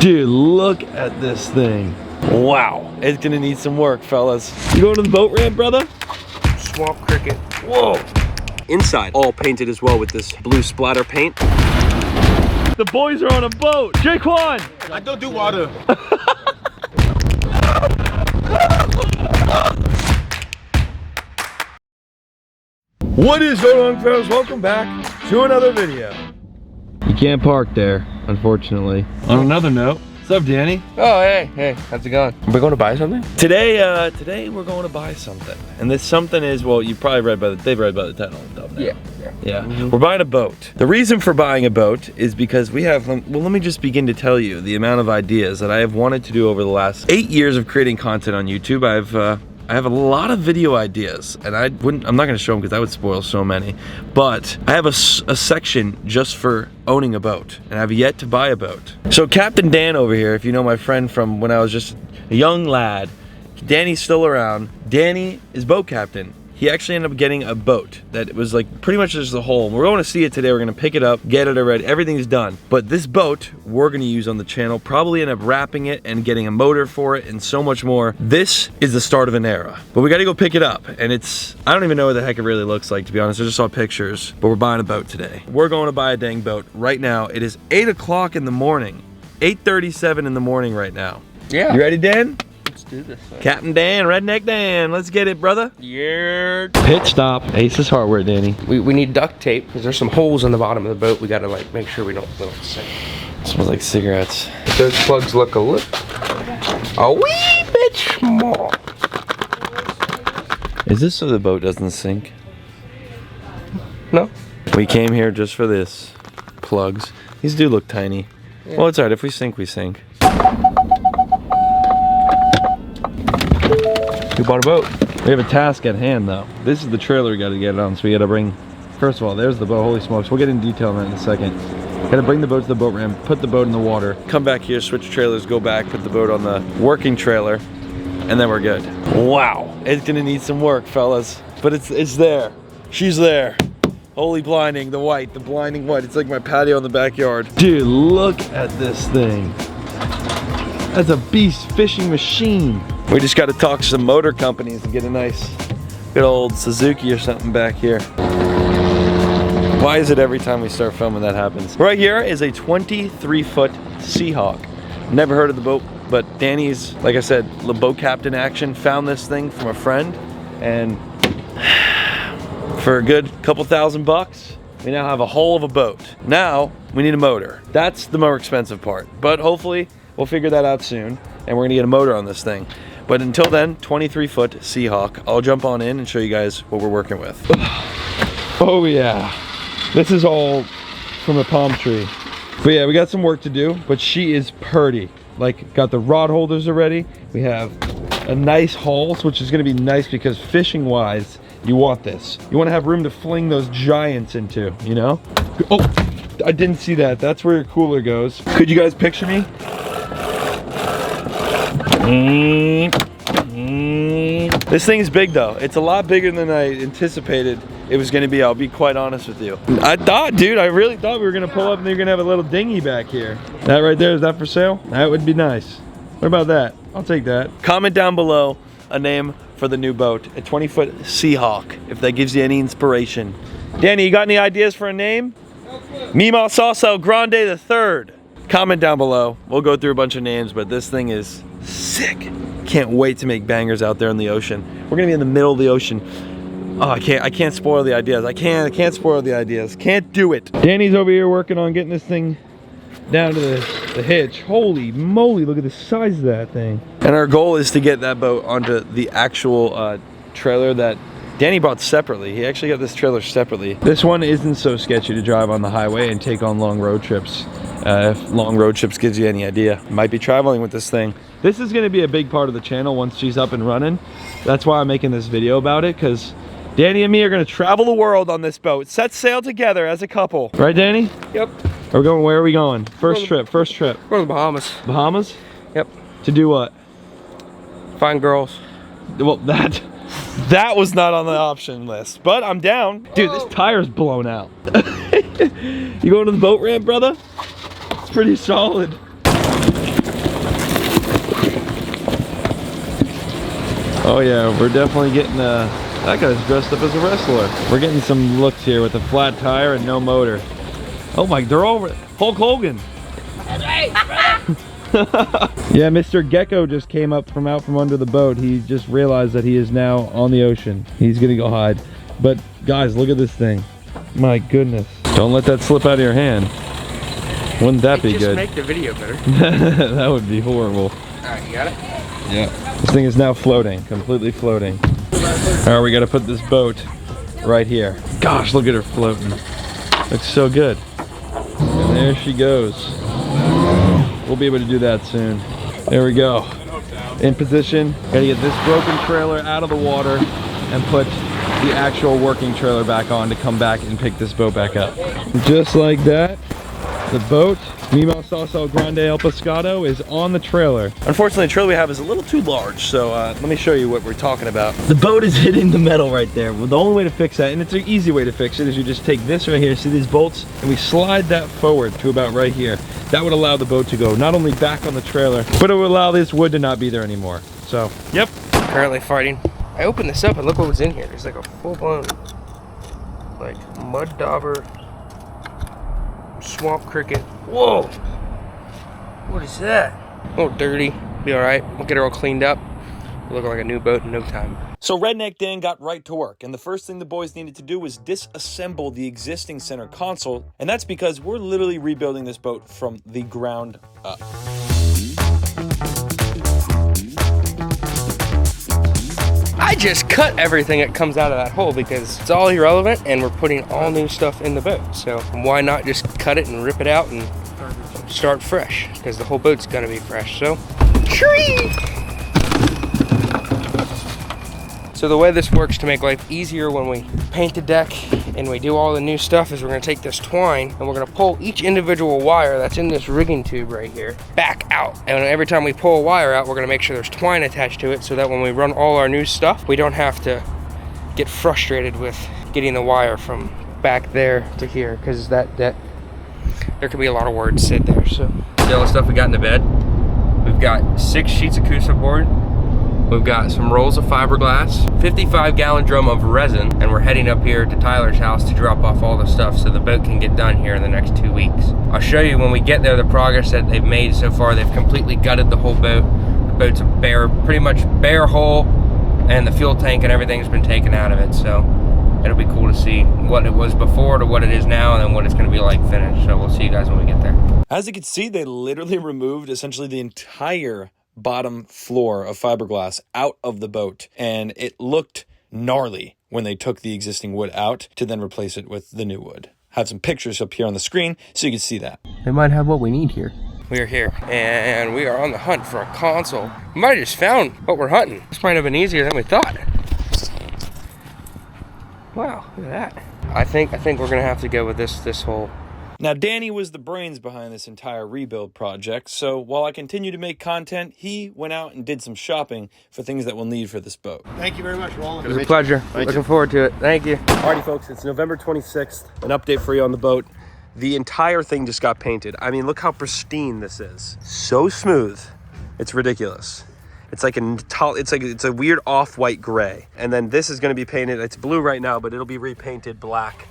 Dude, look at this thing. Wow, it's gonna need some work, fellas. You going to the boat ramp, brother? Swamp cricket. Whoa. Inside, all painted as well with this blue splatter paint. The boys are on a boat. Jaquan! I don't do water. What is going on, fellas? Welcome back to another video. You can't park there, unfortunately. On another note, what's up, Danny? Oh, hey, how's it going? We're going to buy something? Today we're going to buy something. And this something is, well, you probably they've read by the title and thumbnail. Yeah. We're buying a boat. The reason for buying a boat is because we have, well, let me just begin to tell you the amount of ideas that I have wanted to do over the last 8 years of creating content on YouTube. I have a lot of video ideas, and I'm not gonna show them because that would spoil so many, but I have a section just for owning a boat, and I've yet to buy a boat. So Captain Dan over here, if you know my friend from when I was just a young lad, Danny's still around. Danny is boat captain. He actually ended up getting a boat that was like pretty much just a hole. We're going to see it today. We're going to pick it up, get it already. Everything's done. But this boat we're going to use on the channel, probably end up wrapping it and getting a motor for it and so much more. This is the start of an era. But we got to go pick it up. And I don't even know what the heck it really looks like, to be honest. I just saw pictures. But we're buying a boat today. We're going to buy a dang boat right now. It is 8 o'clock in the morning. 8:37 in the morning right now. Yeah. You ready, Dan? Let's do this thing. Captain Dan, Redneck Dan, let's get it, brother. Yeah. Pit stop. Aces hardware, Danny. We need duct tape because there's some holes in the bottom of the boat. We gotta like make sure we don't sink. Smells like cigarettes. Those plugs look a wee bit small. Is this so the boat doesn't sink? No. We came here just for this. Plugs. These do look tiny. Yeah. Well, it's alright. If we sink, we sink. We bought a boat. We have a task at hand, though. This is the trailer we got to get on, so we got to bring... First of all, there's the boat. Holy smokes. We'll get in detail on that in a second. Got to bring the boat to the boat ramp, put the boat in the water, come back here, switch trailers, go back, put the boat on the working trailer, and then we're good. Wow. It's going to need some work, fellas. But it's there. She's there. Holy blinding, the white, the blinding white. It's like my patio in the backyard. Dude, look at this thing. That's a beast fishing machine. We just got to talk to some motor companies and get a nice, good old Suzuki or something back here. Why is it every time we start filming that happens? Right here is a 23-foot Seahawk. Never heard of the boat, but Danny's, like I said, the boat captain action, found this thing from a friend, and for a good couple $1,000, we now have a hull of a boat. Now, we need a motor. That's the more expensive part, but hopefully we'll figure that out soon, and we're gonna get a motor on this thing. But until then, 23-foot Seahawk. I'll jump on in and show you guys what we're working with. Oh yeah, this is all from a palm tree. But yeah, we got some work to do, but she is purty. Like, got the rod holders already. We have a nice hull, which is gonna be nice because fishing-wise, you want this. You wanna have room to fling those giants into, you know? Oh, I didn't see that. That's where your cooler goes. Could you guys picture me? This thing's big though. It's a lot bigger than I anticipated it was gonna be, I'll be quite honest with you. I really thought we were gonna pull up and you're gonna have a little dinghy back here. That right there, is that for sale? That would be nice. What about that? I'll take that. Comment down below a name for the new boat. A 20-foot Seahawk, if that gives you any inspiration. Danny, you got any ideas for a name? Mima Salsa Grande the Third. Comment down below. We'll go through a bunch of names, but this thing is sick. Can't wait to make bangers out there in the ocean. We're gonna be in the middle of the ocean. Oh, I can't spoil the ideas. I can't spoil the ideas. Can't do it. Danny's over here working on getting this thing down to the hitch. Holy moly, look at the size of that thing. And our goal is to get that boat onto the actual trailer that Danny bought separately. He actually got this trailer separately. This one isn't so sketchy to drive on the highway and take on long road trips. If long road trips gives you any idea. Might be traveling with this thing. This is gonna be a big part of the channel once she's up and running. That's why I'm making this video about it, because Danny and me are gonna travel the world on this boat. Set sail together as a couple. Right, Danny? Yep. Where are we going? First trip. We're to the Bahamas. Bahamas? Yep. To do what? Find girls. Well, that was not on the option list, but I'm down. Dude, this tire's blown out. You going to the boat ramp, brother? It's pretty solid. Oh yeah, we're definitely getting that guy's dressed up as a wrestler. We're getting some looks here with a flat tire and no motor. Oh my, they're all Hulk Hogan. Yeah, Mr. Gecko just came up from out from under the boat. He just realized that he is now on the ocean. He's gonna go hide. But guys, look at this thing. My goodness. Don't let that slip out of your hand. Wouldn't that be good? Just make the video better. That would be horrible. Alright, you got it? Yeah. This thing is now floating, completely floating. Alright, we gotta put this boat right here. Gosh, look at her floating. Looks so good. And there she goes. We'll be able to do that soon. There we go. In position. Gotta get this broken trailer out of the water and put the actual working trailer back on to come back and pick this boat back up. Just like that, the boat, Mimo Salsa Grande El Pescado, is on the trailer. Unfortunately, the trailer we have is a little too large, so let me show you what we're talking about. The boat is hitting the metal right there. Well, the only way to fix that, and it's an easy way to fix it, is you just take this right here, see these bolts, and we slide that forward to about right here. That would allow the boat to go not only back on the trailer, but it would allow this wood to not be there anymore. So, yep. Currently fighting. I opened this up and look what was in here. There's like a full-blown, like, mud dauber, swamp cricket. Whoa! What is that? A little dirty. Be alright. We'll get her all cleaned up. It'll look like a new boat in no time. So Redneck Dan got right to work, and the first thing the boys needed to do was disassemble the existing center console, and that's because we're literally rebuilding this boat from the ground up. I just cut everything that comes out of that hole because it's all irrelevant and we're putting all new stuff in the boat. So why not just cut it and rip it out and start fresh? Because the whole boat's gonna be fresh, so. So the way this works to make life easier when we paint the deck and we do all the new stuff is we're gonna take this twine and we're gonna pull each individual wire that's in this rigging tube right here back out. And every time we pull a wire out, we're gonna make sure there's twine attached to it so that when we run all our new stuff, we don't have to get frustrated with getting the wire from back there to here, because that there could be a lot of words said there. So see all the stuff we got in the bed. We've got 6 sheets of Cusa board. We've got some rolls of fiberglass, 55-gallon drum of resin, and we're heading up here to Tyler's house to drop off all the stuff so the boat can get done here in the next 2 weeks. I'll show you when we get there the progress that they've made so far. They've completely gutted the whole boat. The boat's a bare, pretty much bare hull, and the fuel tank and everything's been taken out of it. So it'll be cool to see what it was before to what it is now, and then what it's gonna be like finished. So we'll see you guys when we get there. As you can see, they literally removed essentially the entire bottom floor of fiberglass out of the boat, and it looked gnarly when they took the existing wood out to then replace it with the new wood. Have some pictures up here on the screen so you can see that. They might have what we need here. We are here, and we are on the hunt for a console. We might have just found what we're hunting. This might have been easier than we thought. Wow, look at that. I think we're gonna have to go with this whole. Now, Danny was the brains behind this entire rebuild project, so while I continue to make content, he went out and did some shopping for things that we'll need for this boat. Thank you very much, Roland. It was a pleasure. Looking forward to it. Thank you. Alrighty, folks, it's November 26th. An update for you on the boat. The entire thing just got painted. I mean, look how pristine this is. So smooth. It's ridiculous. It's like it's a weird off-white gray. And then this is going to be painted. It's blue right now, but it'll be repainted black.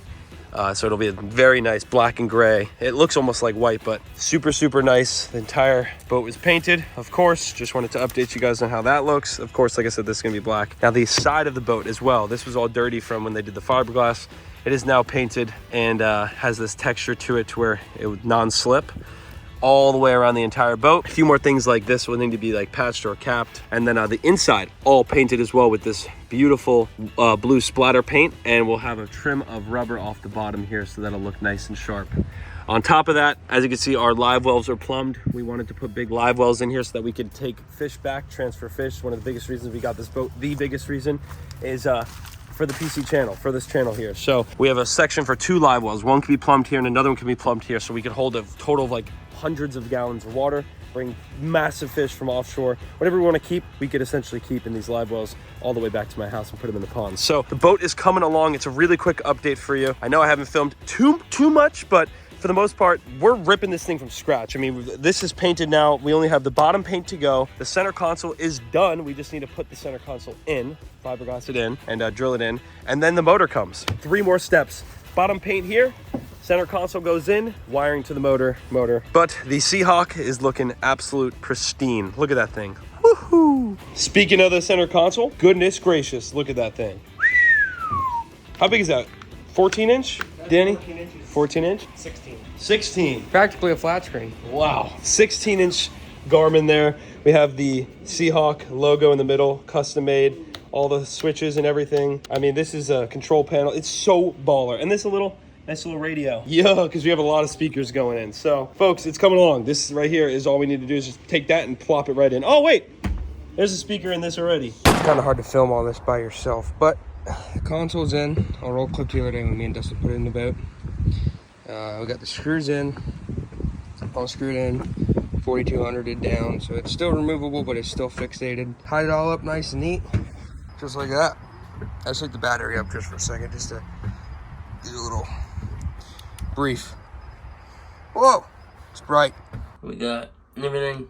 So it'll be a very nice black and gray. It looks almost like white, but super, super nice. The entire boat was painted, of course. Just wanted to update you guys on how that looks. Of course, like I said, this is gonna be black. Now the side of the boat as well. This was all dirty from when they did the fiberglass. It is now painted and has this texture to it to where it would non-slip all the way around the entire boat. A few more things like this will need to be like patched or capped. And then the inside all painted as well with this beautiful blue splatter paint, and we'll have a trim of rubber off the bottom here so that'll look nice and sharp. On top of that, as you can see, our live wells are plumbed. We wanted to put big live wells in here so that we could take fish back, transfer fish. One of the biggest reasons we got this boat, the biggest reason, is for the PC channel, for this channel here. So we have a section for 2 live wells. One can be plumbed here and another one can be plumbed here, so we could hold a total of like hundreds of gallons of water, bring massive fish from offshore. Whatever we want to keep, we could essentially keep in these live wells all the way back to my house and put them in the pond. So the boat is coming along. It's a really quick update for you. I know I haven't filmed too much, but for the most part, we're ripping this thing from scratch. I mean, this is painted now. We only have the bottom paint to go. The center console is done. We just need to put the center console in, fiberglass it in, and drill it in. And then the motor comes. 3 more steps. Bottom paint here. Center console goes in, wiring to the motor. But the Seahawk is looking absolute pristine. Look at that thing. Woohoo! Speaking of the center console, goodness gracious, look at that thing. How big is that? 14 inch, Danny? 14 inches. 14 inch? 16. 16. Practically a flat screen. Wow. 16 inch Garmin there. We have the Seahawk logo in the middle, custom made, all the switches and everything. I mean, this is a control panel. It's so baller. And this nice little radio. Yeah, because we have a lot of speakers going in. So, folks, it's coming along. This right here is all we need to do is just take that and plop it right in. Oh, wait. There's a speaker in this already. It's kind of hard to film all this by yourself, but the console's in. I'll roll clip the other day when me and Dustin put it in the boat. We got the screws in. All screwed in. 4200 down, so it's still removable, but it's still fixated. Hide it all up nice and neat, just like that. I just take the battery up just for a second, just to do a little brief. Whoa, it's bright. We got everything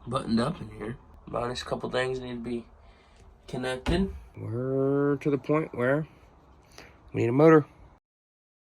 buttoned up in here. Minus a couple things need to be connected. We're to the point where we need a motor.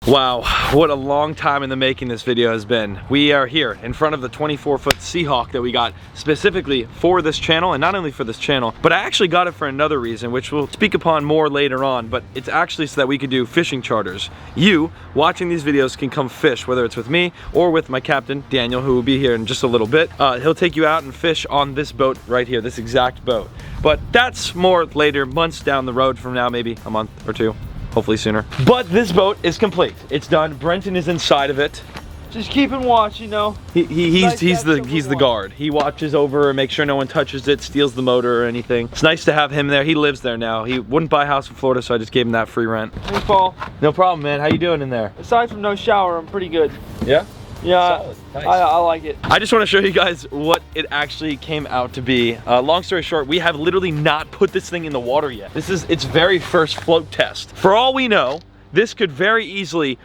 Wow, what a long time in the making this video has been. We are here in front of the 24-foot Seahawk that we got specifically for this channel, and not only for this channel, but I actually got it for another reason, which we'll speak upon more later on, but it's actually so that we could do fishing charters. You, watching these videos, can come fish, whether it's with me or with my captain, Daniel, who will be here in just a little bit. He'll take you out and fish on this boat right here, this exact boat. But that's more later, months down the road from now, maybe a month or two. Hopefully sooner. But this boat is complete. It's done. Brenton is inside of it. Just keeping watch, you know. He's the guard. He watches over and makes sure no one touches it, steals the motor or anything. It's nice to have him there. He lives there now. He wouldn't buy a house in Florida, so I just gave him that free rent. Hey, Paul. No problem, man. How you doing in there? Aside from no shower, I'm pretty good. Yeah? Yeah, nice. I like it. I just want to show you guys what it actually came out to be. Long story short, we have literally not put this thing in the water yet. This is its very first float test. For all we know, this could very easily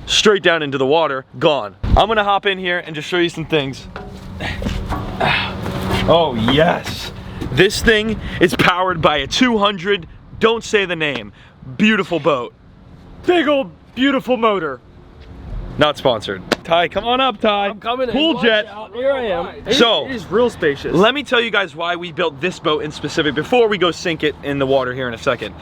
straight down into the water, gone. I'm gonna hop in here and just show you some things. Oh yes, this thing is powered by a 200, don't say the name, beautiful boat. Big old beautiful motor. Not sponsored. Ty, come on up, Ty. I'm coming in. Pool jet. Here I am. So, it is real spacious. Let me tell you guys why we built this boat in specific before we go sink it in the water here in a second.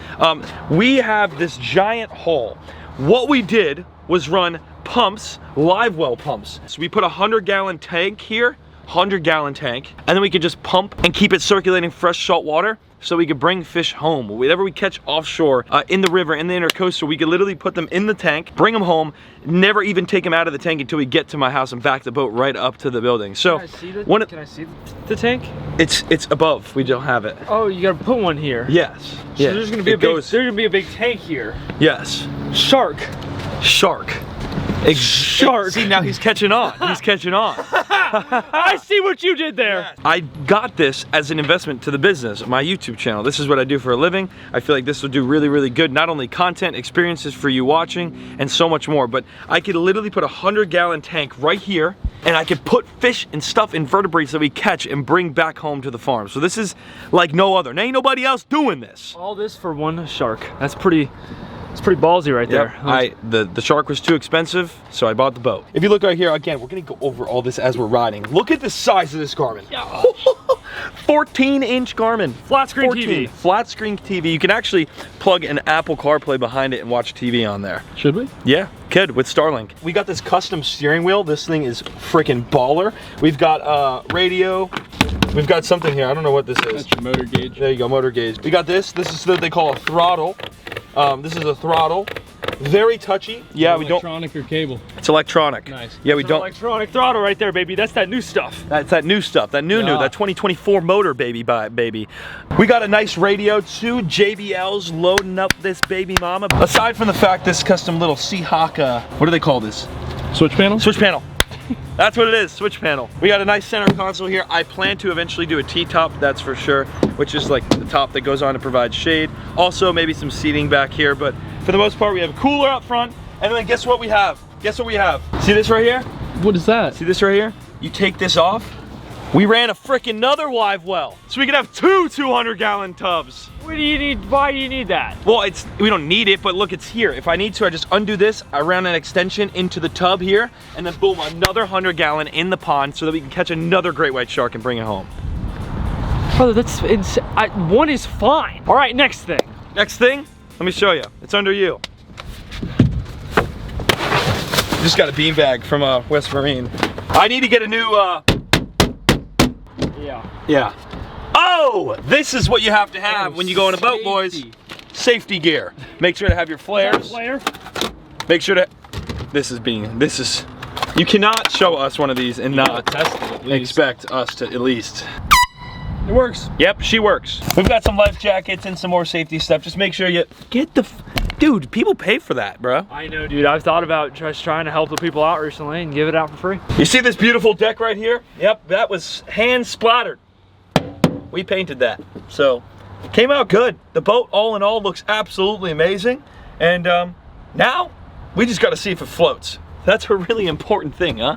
We have this giant hull. What we did was run pumps, live well pumps. So we put a 100-gallon tank here, 100-gallon tank, and then we could just pump and keep it circulating fresh salt water so we could bring fish home. Whatever we catch offshore, in the river, in the intercoastal, we could literally put them in the tank, bring them home, never even take them out of the tank until we get to my house and back the boat right up to the building. So, can I see the tank? It's above. We don't have it. Oh, you gotta put one here. Yes. So Yeah. there's gonna be a big tank here. Yes. Shark. Shark. See, now he's catching on. He's catching on. I see what you did there. I got this as an investment to the business, my YouTube channel. This is what I do for a living. I feel like this will do really, really good. Not only content, experiences for you watching, and so much more. But I could literally put a 100-gallon tank right here, and I could put fish and stuff, invertebrates that we catch and bring back home to the farm. So this is like no other. There ain't nobody else doing this. All this for one shark. That's pretty... It's pretty ballsy right there. The shark was too expensive, so I bought the boat. If you look right here, again, we're gonna go over all this as we're riding. Look at the size of this Garmin. 14-inch Garmin. Flat screen TV. Flat screen TV. You can actually plug an Apple CarPlay behind it and watch TV on there. Should we? Yeah, could with Starlink. We got this custom steering wheel. This thing is freaking baller. We've got radio. We've got something here. I don't know what this is. That's your motor gauge. There you go, motor gauge. We got this. This is what they call a throttle. This is a throttle. Very touchy. Yeah, we don't. Electronic or cable? It's electronic. Nice. Yeah, we don't. Electronic throttle right there, baby. That's that new stuff. That's that new stuff. That new, that 2024 motor, baby. We got a nice radio, 2 JBLs loading up this baby mama. Aside from the fact this custom little Seahawk, what do they call this? Switch panel? Switch panel. That's what it is, switch panel. We got a nice center console here. I plan to eventually do a T-top, that's for sure, which is like the top that goes on to provide shade. Also, maybe some seating back here, but for the most part, we have a cooler up front, and then guess what we have? guess what we have? See this right here? What is that? See this right here? You take this off. We ran a freaking another live well. So we could have two 200-gallon tubs. What do you need? Why do you need that? Well, we don't need it, but look, it's here. If I need to, I just undo this, I run an extension into the tub here, and then boom, another 100-gallon in the pond so that we can catch another great white shark and bring it home. Brother, that's insane. One is fine. All right, next thing. Next thing, let me show you. It's under you. Just got a beanbag from West Marine. I need to get a new, Yeah. Oh, this is what you have to have when you go on a boat, boys. Safety gear. Make sure to have your flares. Make sure to, you cannot show us one of these and not expect us to at least. It works. Yep, she works. We've got some life jackets and some more safety stuff. Just make sure you get the, dude, people pay for that, bro. I know, dude. I've thought about just trying to help the people out recently and give it out for free. You see this beautiful deck right here? Yep, that was hand splattered. We painted that, so it came out good. The boat, all in all, looks absolutely amazing. And now we just got to see if it floats. That's a really important thing, huh?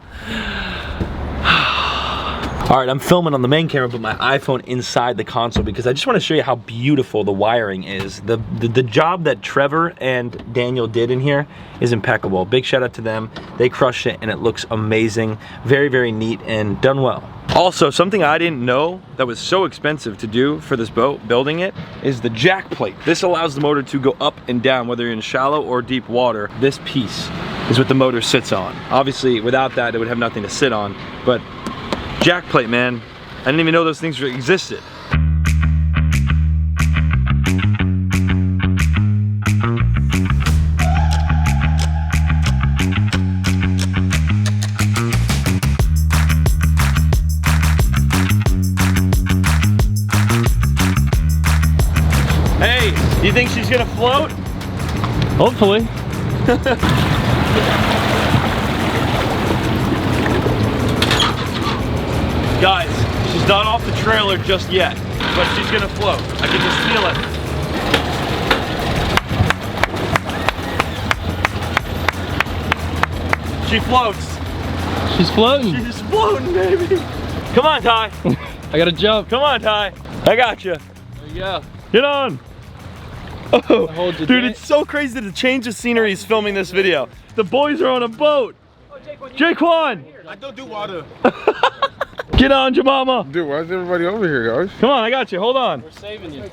All right, I'm filming on the main camera, but my iPhone inside the console because I just want to show you how beautiful the wiring is. The job that Trevor and Daniel did in here is impeccable. Big shout out to them. They crushed it and it looks amazing. Very, very neat and done well. Also, something I didn't know that was so expensive to do for this boat, building it, is the jack plate. This allows the motor to go up and down, whether you're in shallow or deep water. This piece is what the motor sits on. Obviously, without that, it would have nothing to sit on, but jack plate, man. I didn't even know those things existed. Hey, do you think she's gonna float? Hopefully. Guys, she's not off the trailer just yet, but she's gonna float. I can just feel it. She floats. She's floating. She's floating, baby. Come on, Ty. I gotta jump. Come on, Ty. I got you. There you go. Get on. Oh, hold you, dude, Jay. it's so crazy to change the scenery is filming this video. The boys are on a boat. Jaquan. I don't do water. Get on, Jamama. Dude, why is everybody over here, guys? Come on, I got you. Hold on. We're saving you.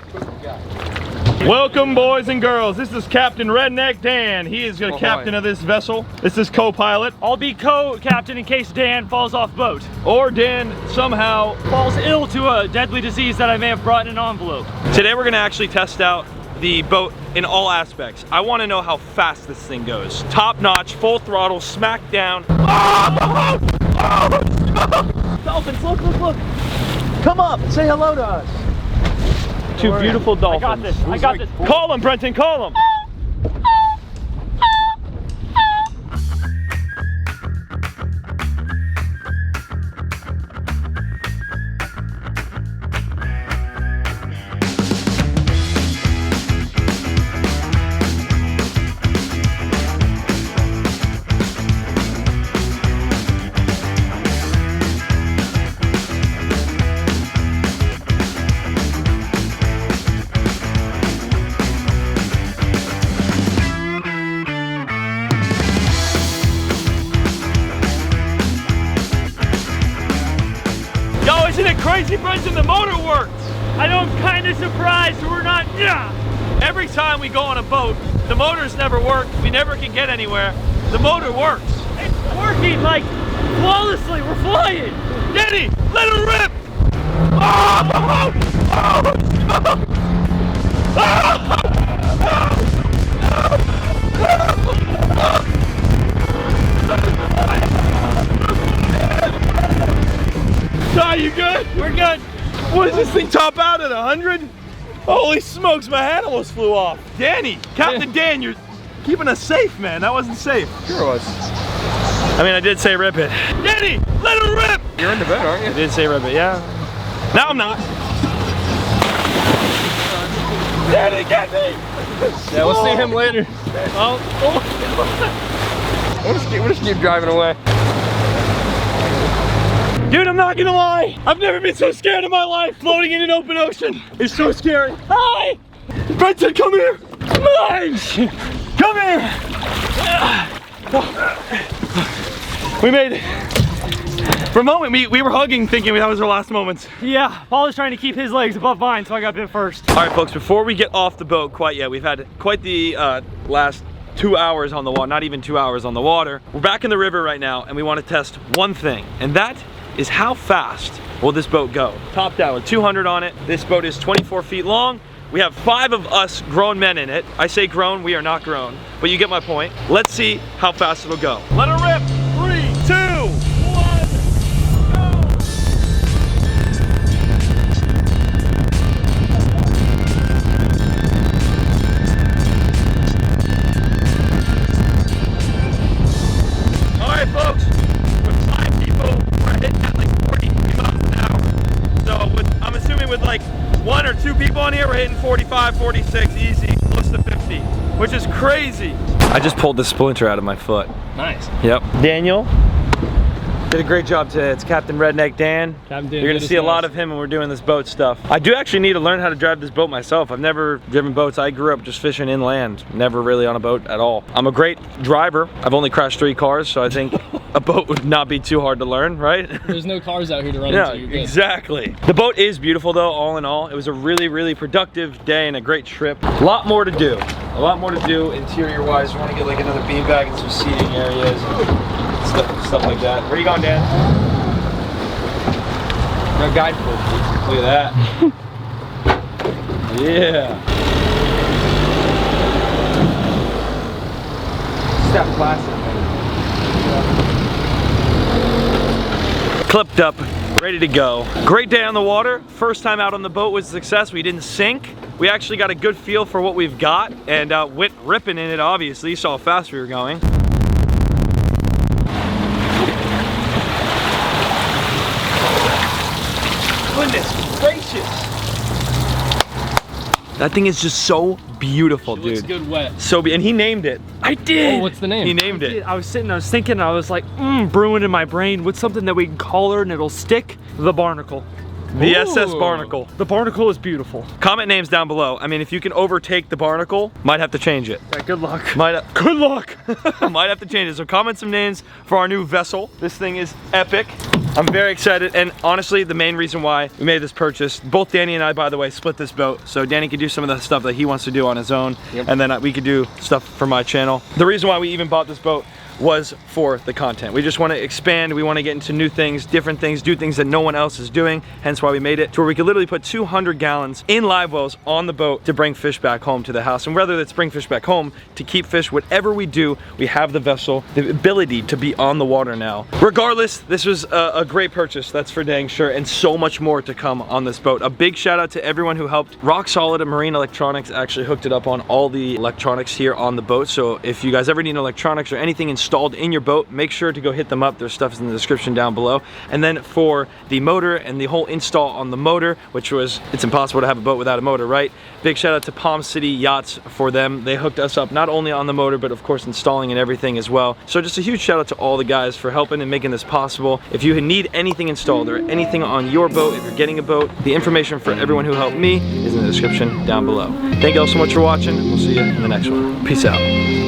Welcome, boys and girls. This is Captain Redneck Dan. He is the captain of this vessel. This is co-pilot. I'll be co-captain in case Dan falls off boat. Or Dan somehow Falls ill to a deadly disease that I may have brought in an envelope. Today we're gonna actually test out the boat in all aspects. I wanna know how fast this thing goes. Top notch, full throttle, smack down. Dolphins, look, look, look. Come up, say hello to us. Two beautiful dolphins. I got this, I got this. Call him, Brenton, call him. Isn't it crazy, Brenton? The motor works. I know, I'm kind of surprised we're not. Every time we go on a boat, the motors never work. We never can get anywhere. The motor works. It's working like flawlessly. We're flying. Denny, let it rip! Ty, you good? We're good. What does this thing top out at 100? Holy smokes, my hat almost flew off. Danny, Captain Dan, you're keeping us safe, man. That wasn't safe. Sure was. I mean, I did say rip it. Danny, let it rip! You're in the bed, aren't you? I did say rip it, yeah. Now I'm not. Danny, get me! Yeah, we'll see him later. We'll just keep driving away. Dude, I'm not gonna lie. I've never been so scared in my life. Floating in an open ocean is so scary. Hi! Benson, come here. Come on. Come here. We made it. For a moment, we were hugging, thinking that was our last moments. Yeah, Paul was trying to keep his legs above mine, so I got bit first. All right, folks, before we get off the boat quite yet, we've had quite the last 2 hours on the water, not even 2 hours on the water. We're back in the river right now, and we want to test one thing, and that is how fast will this boat go. Top down with 200 on it. This boat is 24 feet long. We have 5 of us grown men in it. I say grown, we are not grown, but you get my point. Let's see how fast it'll go. Let her rip. 3, 2, 1, go! All right, folks, with 5 people, we're hitting at like 43 miles an hour. So I'm assuming with like 1 or 2 people on here, we're hitting 45, 46, easy, close to 50, which is crazy. I just pulled the splinter out of my foot. Nice. Yep. Daniel did a great job today. It's Captain Redneck Dan. You're gonna see a lot of him when we're doing this boat stuff. I do actually need to learn how to drive this boat myself. I've never driven boats. I grew up just fishing inland, never really on a boat at all. I'm a great driver. I've only crashed 3 cars, so I think a boat would not be too hard to learn, right? There's no cars out here to run Yeah, into. You're good. exactly. The boat is beautiful though, all in all. It was a really, really productive day and a great trip. A lot more to do. A lot more to do interior wise. We want to get like another beanbag and some seating areas and stuff like that. Where are you going, Dan? No guidebook. Look at that. Yeah. Step classic. Clipped up, ready to go. Great day on the water. First time out on the boat was a success. We didn't sink. We actually got a good feel for what we've got and went ripping in it, obviously. You saw how fast we were going. Goodness gracious. That thing is just so beautiful, dude. Looks good wet. So and he named it. I did. Oh, what's the name? He named it. I was thinking, and I was like, brewing in my brain, what's something that we can call her and it'll stick? The Barnacle. The SS Ooh. Barnacle. The Barnacle is beautiful. Comment names down below. I mean, if you can overtake the Barnacle, might have to change it. Yeah, good luck. Good luck. Might have to change it. So comment some names for our new vessel. This thing is epic. I'm very excited, and honestly, the main reason why we made this purchase, both Danny and I, by the way, split this boat, so Danny could do some of the stuff that he wants to do on his own, and then we could do stuff for my channel. The reason why we even bought this boat was for the content. We just want to expand, we want to get into new things, different things, do things that no one else is doing, hence why we made it to where we could literally put 200 gallons in live wells on the boat to bring fish back home to the house. And whether it's bring fish back home, to keep fish, whatever we do, we have the vessel, the ability to be on the water now. Regardless, this was a great purchase, that's for dang sure, and so much more to come on this boat. A big shout out to everyone who helped. Rock Solid and Marine Electronics actually hooked it up on all the electronics here on the boat, so if you guys ever need electronics or anything installed in your boat, make sure to go hit them up. Their stuff is in the description down below. And then for the motor and the whole install on the motor, which was, it's impossible to have a boat without a motor, right? Big shout out to Palm City Yachts for them. They hooked us up not only on the motor, but of course installing and everything as well. So just a huge shout out to all the guys for helping and making this possible. If you need anything installed or anything on your boat, if you're getting a boat, the information for everyone who helped me is in the description down below. Thank you all so much for watching. We'll see you in the next one. Peace out.